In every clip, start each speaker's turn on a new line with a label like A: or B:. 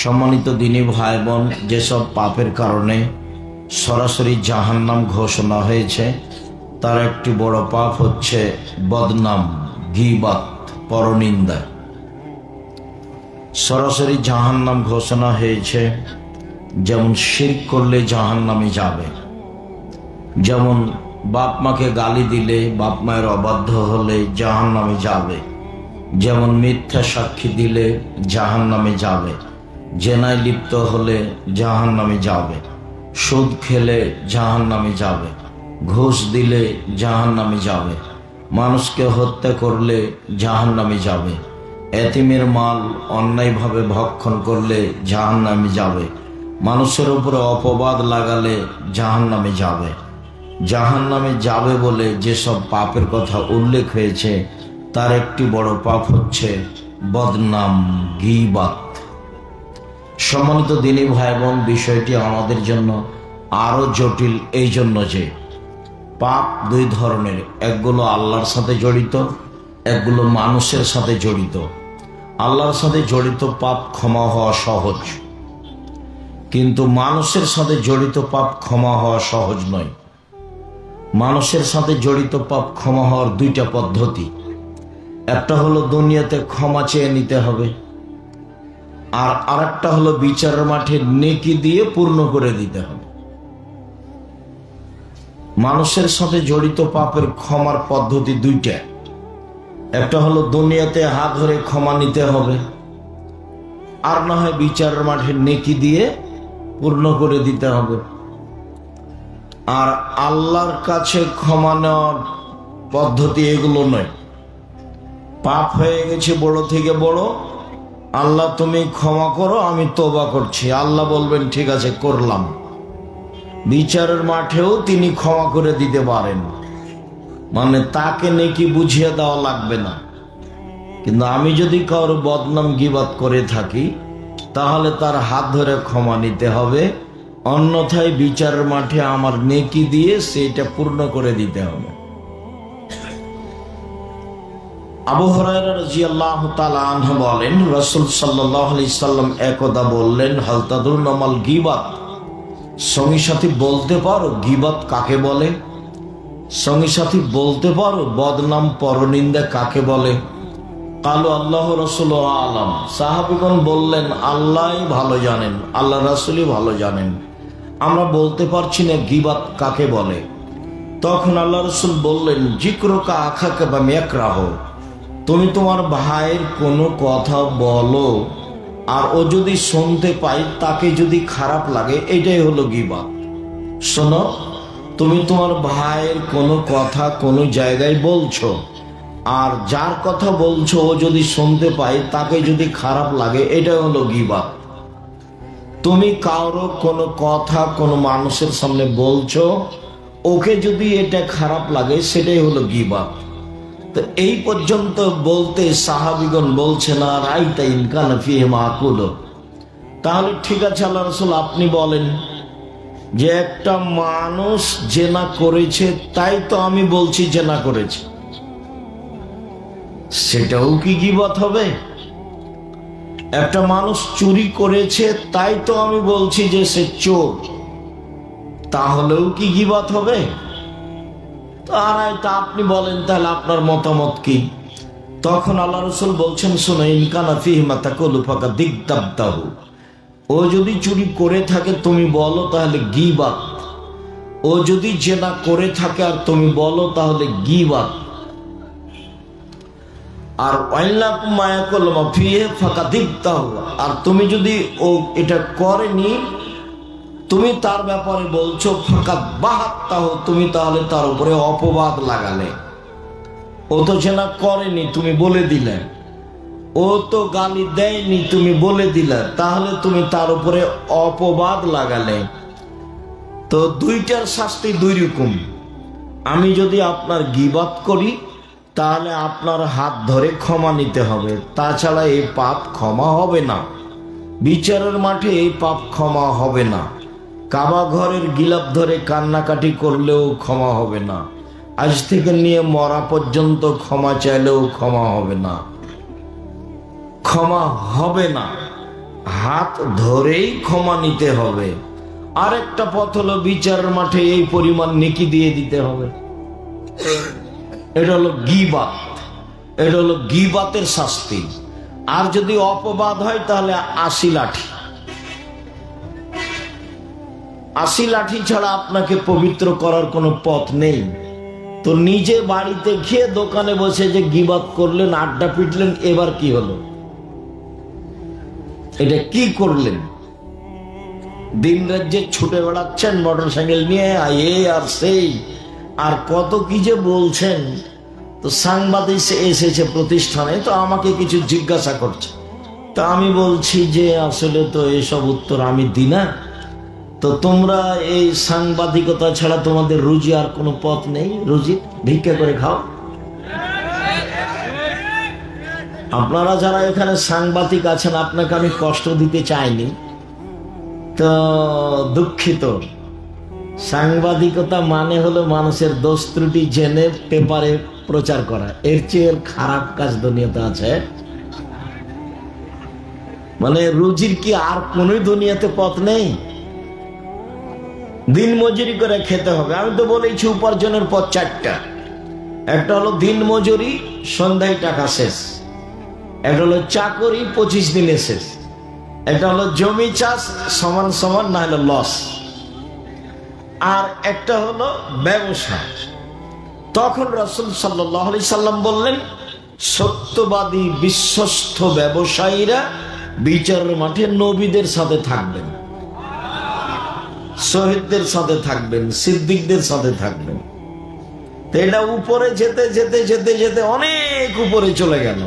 A: সম্মানিত দিনী ভাই বোন, যেসব পাপের কারণে সরাসরি জাহান্নাম ঘোষণা হয়েছে তার একটি বড় পাপ হচ্ছে বদনাম, গীবাত, পরনিন্দা। সরাসরি জাহান্নাম ঘোষণা হয়েছে। যেমন শিরক করলে জাহান্নামে যাবে, যেমন বাপ মাকে গালি দিলে, বাপ মায়ের অবাধ্য হলে জাহান্নামে যাবে, যেমন মিথ্যা সাক্ষী দিলে জাহান্নামে যাবে, জেনায় লিপ্ত হলে জাহান্নামে যাবে, সুদ খেলে জাহান্নামে যাবে, ঘুষ দিলে জাহান্নামে যাবে, মানুষকে হত্যা করলে জাহান্নামে যাবে, এতিমের মাল অন্যায়ভাবে ভক্ষণ করলে জাহান্নামে যাবে, মানুষের উপরে অপবাদ লাগালে জাহান্নামে যাবে। জাহান্নামে যাবে বলে যেসব পাপের কথা উল্লেখ হয়েছে তার একটি বড় পাপ হচ্ছে বদনাম, গীবাত। সম্মানিত দিনী ভাই বোন, বিষয়টি আমাদের জন্য আরো জটিল এই জন্য যে পাপ দুই ধরনের, একগুলো আল্লাহর সাথে জড়িত, একগুলো মানুষের সাথে জড়িত। আল্লাহর সাথে জড়িত পাপ ক্ষমা হওয়া সহজ, কিন্তু মানুষের সাথে জড়িত পাপ ক্ষমা হওয়া সহজ নয়। মানুষের সাথে জড়িত পাপ ক্ষমা হওয়ার দুইটা পদ্ধতি। একটা হলো দুনিয়াতে ক্ষমা চেয়ে নিতে হবে, আর আরেকটা হলো বিচারের মাঠে নেকি দিয়ে পূর্ণ করে দিতে হবে। মানুষের সাথে জড়িত পাপের ক্ষমার পদ্ধতি দুইটা। একটা হলো দুনিয়াতে হাত ধরে ক্ষমা নিতে হবে, আর না হয় বিচারের মাঠে নেকি দিয়ে পূর্ণ করে দিতে হবে। আর আল্লাহর কাছে ক্ষমা নেওয়ার পদ্ধতি এগুলো নয়। পাপ হয়ে গেছে বড় থেকে বড়, আল্লাহ তুমি ক্ষমা করো, আমি তওবা করছি। আল্লাহ বলবেন ঠিক আছে, করলাম। বিচারের মাঠেও তিনি ক্ষমা করে দিতে পারেন, মানে তাকে নেকি বুঝিয়ে দেওয়া লাগবে না। কিন্তু আমি যদি কারো বদনাম, গীবাত করে থাকি তাহলে তার হাত ধরে ক্ষমা নিতে হবে, অন্যথায় বিচারের মাঠে আমার নেকি দিয়ে সেটা পূর্ণ করে দিতে হবে। আবু হুরায়রা রাদিয়াল্লাহু তাআলা আনহু বলেন, রাসূল সাল্লাল্লাহু আলাইহি সাল্লাম একদা বললেন, হাল তাদরুনা মাল গীবাত, সঙ্গী সাথী বলতে পারো গীবাত কাকে বলে? সঙ্গী সাথী বলতে পারো বদনাম, পরনিন্দা কাকে বলে? কালু আল্লাহ রাসূলু আলাম। সাহাবীগণ বললেন, আল্লাহই ভালো জানেন, আল্লাহ রাসূলই ভালো জানেন, আমরা বলতে পারছি না গীবাত কাকে বলে। তখন আল্লাহ রাসূল বললেন, যিকরুকা আখাকা বা ইয়াকরাহ, তুমি তোমার ভাইয়ের কোনো কথা বলো আর ও যদি শুনতে পাই তাকে যদি খারাপ লাগে, এটাই হলো গীবাত। শোনো, তুমি তোমার ভাইয়ের কোনো কথা কোনো জায়গায় বলছো, আর যার কথা বলছো ও যদি শুনতে পায় তাকে যদি খারাপ লাগে, এটাই হলো গীবাত। তুমি কারো কোনো কথা কোনো মানুষের সামনে বলছো, ওকে যদি এটা খারাপ লাগে, সেটাই হলো গীবাত। তো এই পর্যন্ত বলতে সাহাবীগণ বলছে না, রাইতা ইন কানা ফিহি মাকুল, তাহলে ঠিক আছে আল্লাহ রাসূল আপনি বলেন যে একটা মানুষ জেনা করেছে, তাই তো আমি বলছি জেনা করেছে, সেটাও কি গীবাত হবে? একটা মানুষ চুরি করেছে, তাই তো আমি বলছি যে সে চোর, তাহলেও কি গীবাত হবে? তা আপনি বলেন, তাহলে আপনার মতামত কি? তখন আল্লাহ রাসূল বলছেন, শোনো, ইন কানা ফিহি মা তাকুলু ফাকা দিগদাবতাহু, ও যদি চুরি করে থাকে তুমি বলো তাহলে গীবাত, ও যদি জেনা করে থাকে আর তুমি বলো তাহলে গীবাত। আর ওয়াইলাকুম মা ইয়াকুলু মা ফিহি ফাকা দিগতাহু, আর তুমি যদি ও এটা করেনি তুমি তার ব্যাপারে বলছো ফাকাত বাহাত্তাহু, তুমি তাহলে তার উপরে অপবাদ লাগালে। ও তো জেনা করেনি, তুমি বলে দিলে। ও তো গালি দেয়নি, তুমি বলে দিলে, তাহলে তুমি তার উপরে অপবাদ লাগালে। তো দুইটার শাস্তি দুই রকম। আমি যদি আপনার গীবাত করি তাহলে আপনার হাত ধরে ক্ষমা নিতে হবে, তাছাড়া এই পাপ ক্ষমা হবে না। বিচারের মাঠে এই পাপ ক্ষমা হবে না। কাবা ঘরের গিলাপ ধরে কান্নাকাটি করলেও ক্ষমা হবে না। আজ থেকে নিয়ে মরা পর্যন্ত ক্ষমা চাইলেও ক্ষমা হবে না, ক্ষমা হবে না। হাত ধরেই ক্ষমা নিতে হবে। আরেকটা পথ হলো বিচারের মাঠে এই পরিমাণ নেকি দিয়ে দিতে হবে। এটা হলো গীবাত, এটা হলো গীবাতের শাস্তি। আর যদি অপবাদ হয় তাহলে 80 লাঠি। 80 লাঠি ছাড়া আপনাকে পবিত্র করার কোনো পথ নেই। তো নিজে বাড়িতে খেয়ে দোকানে বসে যে গীবাত করলেন, আড্ডা পিটলেন, এবার কি হলো? এটা কি করলেন? দিন রাজ্যে ছুটে বেড়াচ্ছেন মোটর সাইকেল নিয়ে, আর সেই আর কত কি যে বলছেন। তো সাংবাদিক এসেছে প্রতিষ্ঠানে, তো আমাকে কিছু জিজ্ঞাসা করছে। তো আমি বলছি যে আসলে তো এসব উত্তর আমি দিই না। তো তোমরা এই সাংবাদিকতা ছাড়া তোমাদের রুজি আর কোনো পথ নেই? রুজি ভিক্ষা করে খাও। আপনারা যারা এখানে সাংবাদিক আছেন, আপনাকে আমি কষ্ট দিতে চাইনি, তো দুঃখিত। সাংবাদিকতা মানে হলো মানুষের দোষ ত্রুটি জেনে পেপারে প্রচার করা। এর চেয়ে খারাপ কাজ দুনিয়াতে আছে? মানে রুজির কি আর কোন দুনিয়াতে পথ নেই? দিন মজুরি করে খেতে হবে। আমি তো বলেছি উপার্জনের পথ 4টা। একটা হলো দিন মজুরি, সন্ধ্যায় টাকা শেষ। একটা হলো চাকরি, 25 দিনে শেষ। একটা হলো জমি চাষ, সমান সমান না হলে লস। আর একটা হলো ব্যবসা। তখন রাসূল সাল্লাল্লাহু আলাইহি সাল্লাম বললেন, সত্যবাদী বিশ্বস্ত ব্যবসায়ীরা বিচারের মাঠে নবীদের সাথে থাকবেন, শহীদদের সাথে থাকবেন, সিদ্দিকদের সাথে থাকবেন। তো এটা উপরে যেতে যেতে যেতে যেতে অনেক উপরে চলে গেল।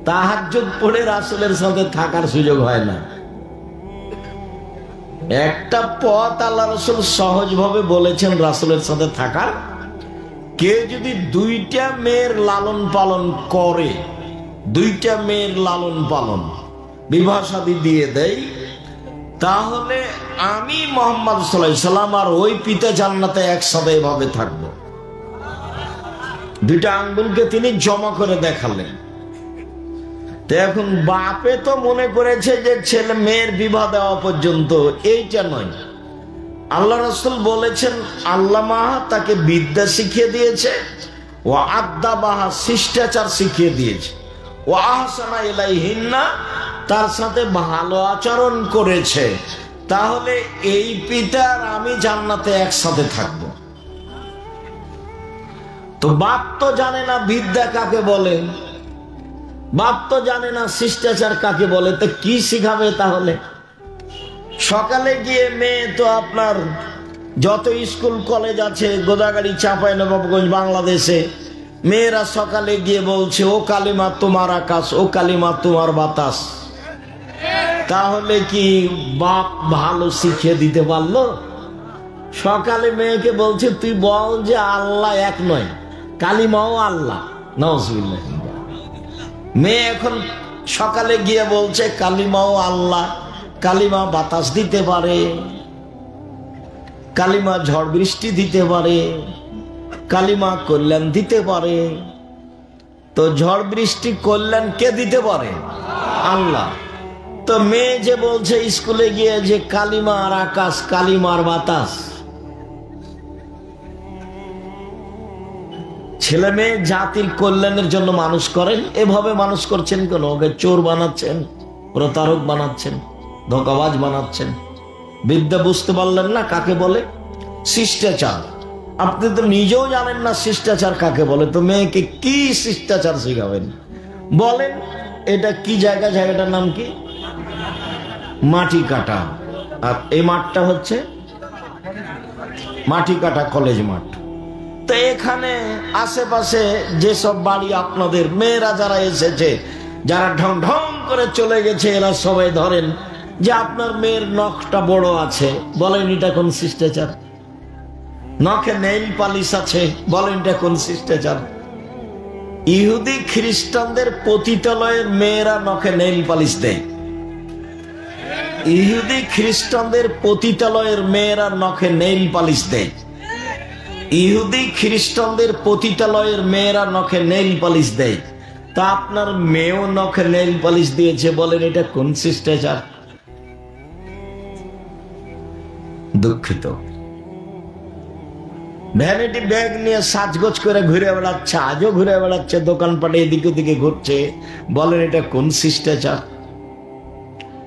A: তাহাজ্জুদ পড়ে রাসূলের সাথে থাকার সুযোগ হয় না। একটা পথ আল্লাহ রাসূল সহজভাবে বলেছেন রাসূলের সাথে থাকার। কে যদি 2টা মেয়ের লালন পালন করে, 2টা মেয়ের লালন পালন বিবাহ শাদী দিয়ে দেয়, তাহলে আমি মুহাম্মদ সাল্লাল্লাহু আলাইহি সাল্লাম আর ওই পিতা জান্নাতে একসাথে এভাবে থাকবো। 2টা আঙ্গুলকে তিনি জমা করে দেখালেন। তো এখন বাপে তো মনে করেছে যে ছেলে মেয়ের বিবাহ দেওয়া পর্যন্ত, এইটা নয়। আল্লাহ রাসূল বলেছেন, আল্লামা তাকে বিদ্যা শিখিয়ে দিয়েছে, ও আদ্দাবাহা শিষ্টাচার শিখিয়ে দিয়েছে, ও আহসানা ইলাইহিন্না তার সাথে ভালো আচরণ করেছে। তাহলে এই পিতা আর আমি জান্নাতে একসাথে থাকবো। তো বাপ তো জানে না বিদ্যা কাকে বলে, বাপ তো জানে না শিষ্টাচার কাকে বলে, তো কি শিখাবে তাহলে? সকালে গিয়ে মেয়ে তো আপনার যত স্কুল কলেজ আছে গোদাগাড়ি, চাঁপাইনবাবগঞ্জ, বাংলাদেশে, মেয়েরা সকালে গিয়ে বলছে, ও কালিমা তোমার আকাশ, ও কালিমা তোমার বাতাস। তাহলে কি বাপ ভালো শিখিয়ে দিতে পারলো? সকালে মেয়েকে বলছে, তুই বল যে আল্লাহ এক নয়, কালিমাও আল্লাহ। নাউজুবিল্লাহ। মেয়ে এখন সকালে গিয়ে বলছে কালিমাও আল্লাহ, কালিমা বাতাস দিতে পারে, কালিমা ঝড় বৃষ্টি দিতে পারে, কালিমা কল্যাণ দিতে পারে। তো ঝড় বৃষ্টি কল্যাণ কে দিতে পারে? আল্লাহ। তো মেয়ে যে বলছে স্কুলে গিয়ে যে কালিমার আকাশ, কালিমার বাতাস, ছেলে মেয়ে জাতির কল্যাণের জন্য মানুষ করেন, এভাবে মানুষ করছেন কেন? ওকে চোর বানাচ্ছেন, প্রতারক বানাচ্ছেন, ধোঁকাবাজ বানাচ্ছেন। বিদ্যা বুঝতে পারলেন না কাকে বলে? শিষ্টাচার। আপনি তো নিজেও জানেন না শিষ্টাচার কাকে বলে, তো মেয়েকে কি শিষ্টাচার শিখাবেন? বলেন এটা কি জায়গা? জায়গাটার নাম কি? মাটি কাটা। আর এই মাঠটা হচ্ছে মাটি কাটা কলেজ মাঠ। তো এখানে আশেপাশে যেসব বাড়ি আপনাদের, মেয়েরা যারা এসেছে, যারা ঢং ঢং করে চলে গেছে, এরা সবাই ধরেন যে আপনার মেয়ের নখটা বড় আছে, বলেন এটা কোন শিষ্টাচার? নখে নেইল পালিশ আছে, বলেন এটা কোন শিষ্টাচার? ইহুদি খ্রিস্টানদের পতিতালয়ের মেয়েরা নখে নেইল পালিশ দেয়। ইহুদি খ্রিস্টানদের পতিতালয়ের মেয়েরা নখে নেইল পালিশ দেয়। ইহুদি খ্রিস্টানদের পতিতালয়ের মেয়েরা নখে নেইল পালিশ দেয়। তা আপনার মেয়েও নখে নেইল পলিশ দিয়েছে, বলেন এটা কোন শিষ্টাচার? দুঃখিত। ভ্যানিটি ব্যাগ নিয়ে সাজগোজ করে ঘুরে বেড়াচ্ছে, আজও ঘুরে বেড়াচ্ছে, দোকানপাটে এদিকে ওদিকে ঘুরছে, বলেন এটা কোন শিষ্টাচার?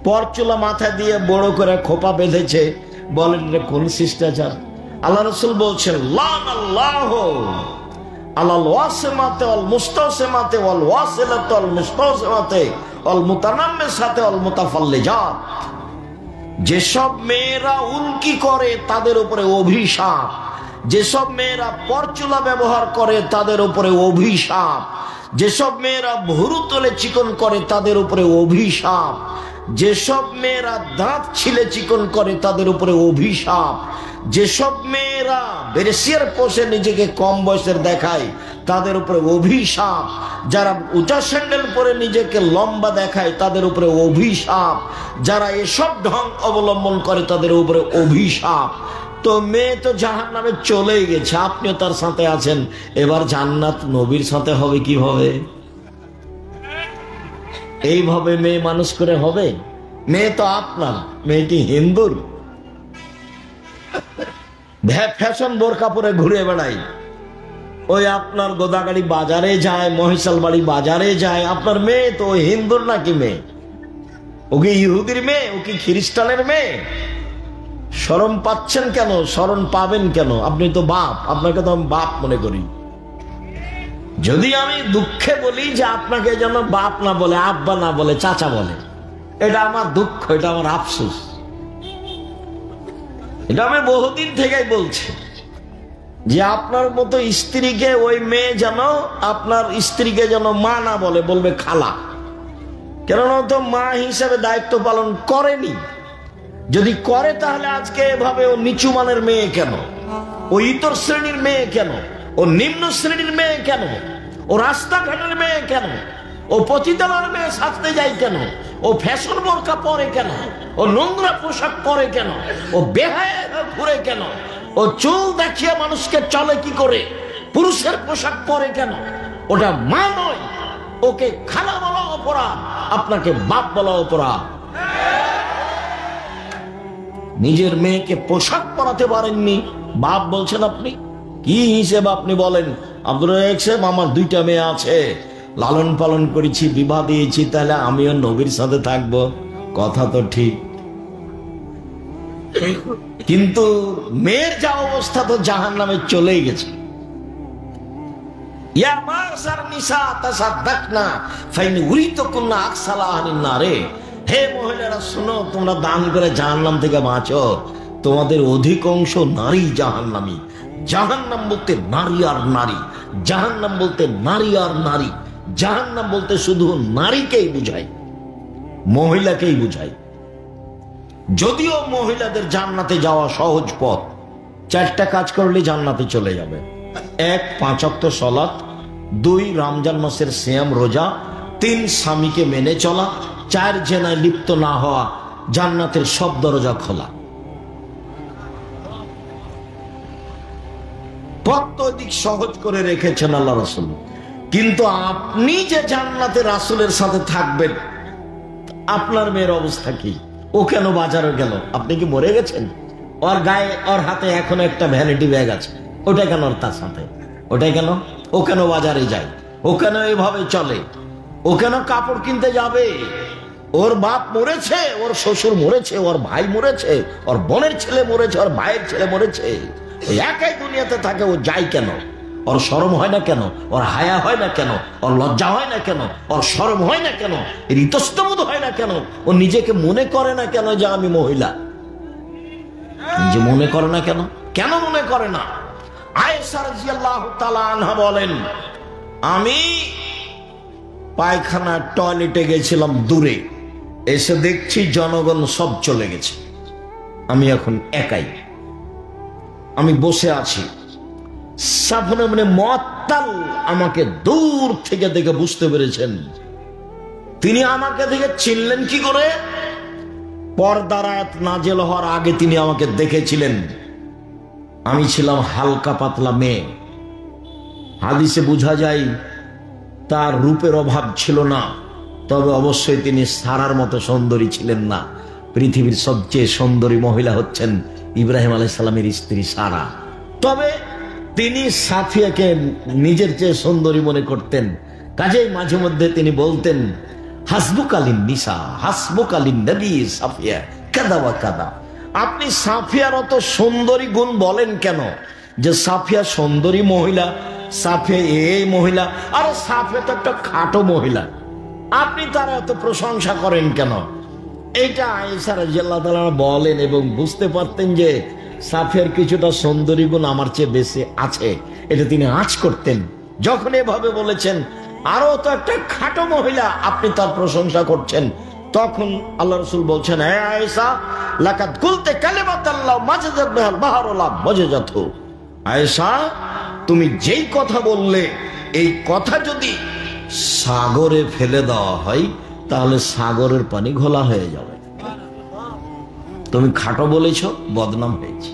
A: পরচুলা মাথা দিয়ে বড় করে খোপা বেঁধেছে, বলেন এটা কোন শিষ্টাচার? আল্লাহ রাসূল বলছেন লানাল্লাহু আলাল ওয়াসিমাতি ওয়াল মুস্তাসিমাতি ওয়াল ওয়াসিলাতি ওয়াল মুস্তাসিমাতি ওয়াল মুতানাম্মিসাতি ওয়াল মুতাফাল্লিজাত। যেসব মেয়েরা উল্কি করে তাদের উপরে অভিশাপ, যেসব মেয়েরা পরচুলা ব্যবহার করে তাদের উপরে অভিশাপ, যেসব মেয়েরা ভুরু তোলে চিকন করে তাদের উপরে অভিশাপ, যেসব মেয়েরা দাঁত ছিলে চিকন করে তাদের উপরে অভিশাপ, যেসব মেয়েরা বেরেসিয়ার পোষে নিজেকে কম বয়সের দেখায় তাদের উপরে অভিশাপ, যারা উঁচা স্যান্ডেল পরে নিজেকে লম্বা দেখায় তাদের উপরে অভিশাপ, যারা এসব ঢং অবলম্বন করে তাদের উপরে অভিশাপ। তো মেয়ে তো জাহান্নামে চলেই গেছে, আপনিও তার সাথে আছেন, এবার জান্নাত নবীর সাথে হবে কিভাবে? এইভাবে মেয়ে মানুষ করে হবে? মেয়ে তো আপনার, মেয়েটি হিন্দুর। ফ্যাশন বোরকা পরে ঘুরে বেড়াই, ওই আপনার গোদাগাড়ি বাজারে যায়, মহিষাল বাড়ি বাজারে যায়। আপনার মেয়ে তো হিন্দুর নাকি মেয়ে? ও কি ইহুদির মেয়ে? ও কি খ্রিস্টানের মেয়ে? শরম পাচ্ছেন কেন? শরম পাবেন কেন? আপনি তো বাপ, আপনাকে তো আমি বাপ মনে করি। যদি আমি দুঃখে বলি যে আপনাকে যেন বাপ না বলে, আব্বা না বলে, চাচা বলে, এটা আমার দুঃখ, এটা আমার আফসোস। এটা আমি বহুদিন থেকেই বলছি যে আপনার মতো স্ত্রীকে ওই মেয়ে যেন আপনার স্ত্রীকে যেন মা না বলে, বলবে খালা। কেননা তো মা হিসেবে দায়িত্ব পালন করেনি। যদি করে তাহলে আজকে এভাবে ও নিচু মানের মেয়ে কেন? ও ইতর শ্রেণীর মেয়ে কেন? ও নিম্ন শ্রেণীর মেয়ে কেন? ও রাস্তাঘাটের মেয়ে কেন? ও পতিতালয়ের মেয়ে সাজতে যায় কেন? ও ফ্যাশন বোরকা পরে কেন? ও নোংরা পোশাক পরে কেন? ও বেহায়া ঘুরে কেন? ও চুল দেখিয়ে মানুষকে চলে কি করে? পুরুষের পোশাক পরে কেন? ওটা মা নয়, ওকে খালা বলা অপরাধ, আপনাকে বাপ বলা অপরাধ। নিজের মেয়েকে পোশাক পরাতে পারেননি, বাপ বলছেন আপনি? কি হিসেবে আপনি বলেন? আব্দুর রাজ্জাক সাহেব, আমার 2টা মেয়ে আছে, লালন পালন করেছি, বিবাহ দিয়েছি, তাহলে আমিও নবীর সাথে থাকবো। কথা তো ঠিক, কিন্তু মেয়ের যা অবস্থা তো জাহান্নামে চলেই গেছে। ইয়া মাসার নিসা তাসাদদাকনা ফাইন উরিতুকুন্না আকসালা আনিন নারে। হে মহিলারা শোনো, তোমরা দান করে জাহান্নাম থেকে বাঁচো। তোমাদের অধিকাংশ নারী জাহান্নামী। জাহান্নাম বলতে নারী আর নারী, জাহান্নাম বলতে নারী আর নারী, জাহান্নাম বলতে শুধু নারীকেই বুঝায়, মহিলাকেই বুঝায়। যদিও মহিলাদের জান্নাতে যাওয়া সহজ পথ, 4টা কাজ করলে জান্নাতে চলে যাবে। 1 5 ওয়াক্ত সালাত, 2 রমজান মাসের সিয়াম রোজা, 3 স্বামীকে মেনে চলা, 4 জেনায় লিপ্ত না হওয়া। জান্নাতের সব দরজা খোলা। পথ দিক সহজ করে রেখেছেন আল্লাহ রাসূল। কিন্তু আপনি যে জান্নাতে রাসূলের সাথে থাকবেন, আপনার মেয়ের অবস্থা কি? ও কেন বাজারে গেল? আপনি কি মরে গেছেন? ওর গায়ে, ওর হাতে এখনো একটা ভ্যানিটি ব্যাগ আছে, ওটা কেন তার সাথে? ওটাই কেন? ও কেন বাজারে যায়? ও কেন এভাবে চলে? ও কেন কাপড় কিনতে যাবে? ওর বাপ মরেছে, ওর শ্বশুর মরেছে, ওর ভাই মরেছে, ওর বোনের ছেলে মরেছে, ওর ভাইয়ের ছেলে মরেছে, ওই একই দুনিয়াতে থাকে, ও যায় কেন? ওর শরম হয় না কেন? ওর হায়া হয় না কেন? ওর লজ্জা হয় না কেন? ওর শরম হয় না কেন? এর ইতস্তবোধ হয় না কেন? ও নিজেকে মনে করে না কেন যে আমি মহিলা? নিজে মনে করে না কেন? কেন মনে করে না? আয়েশা রাদিয়াল্লাহু তাআলা আনহা বলেন, আমি পায়খানা টয়লেটে গেছিলাম দূরে, এসে দেখছি জনগণ সব চলে গেছে, আমি এখন একাই, আমি বসে আছি। সাফনে মানে মুআত্তাল আমাকে দূর থেকে দেখে বুঝতে পেরেছেন। তিনি আমাকে দেখে চিনলেন কি করে? পর্দার আয়াত নাযিল হওয়ার আগে তিনি আমাকে দেখেছিলেন। আমি ছিলাম হালকা পাতলা মেয়ে। হাদিসে বোঝা যায় তার রূপের অভাব ছিল না, তবে অবশ্যই তিনি সারার মতো সুন্দরী ছিলেন না। পৃথিবীর সবচেয়ে সুন্দরী মহিলা হচ্ছেন ইব্রাহিম আলাইহিস সালামের স্ত্রী সারা। তবে তিনি সাফিয়াকে নিজের চেয়ে সুন্দরী মনে করতেন। কাজেই মাঝে মধ্যে তিনি বলতেন, হাসবুকালিন নিসা হাসবুকালিন নবী সাফিয়া কাদা ওয়া কাদা। আপনি সাফিয়ার অত সুন্দরী গুণ বলেন কেন? যে সাফিয়া সুন্দরী মহিলা, সাফিয়া এই মহিলা, আর সাফিয়া তো একটা খাটো মহিলা, আপনি তার এত প্রশংসা করেন কেন? এইটা আয়েশা রাদিয়াল্লাহু তাআলা বলেন, এবং বুঝতে পারতেন যে সাফিয়ার কিছুটা সুন্দরী গুণ আমার চেয়ে বেশি আছে, এটা তিনি আঁচ করতেন। যখন এভাবে বলেছেন, আরো তো একটা খাটো মহিলা, আপনি তার প্রশংসা করছেন, তখন আল্লাহ রাসূল বলছেন, হে আয়েশা, লাকাদ কুলতে কালিমাতাল্লাহ মাজাজাত বিহাল বাহরুল্লাহ মাজাজাতু। আয়েশা, তুমি যেই কথা বললে, এই কথা যদি সাগরে ফেলে দেওয়া হয় তাহলে সাগরের পানি ঘোলা হয়ে যাবে। তুমি খাটো বলেছ, বদনাম হয়েছে।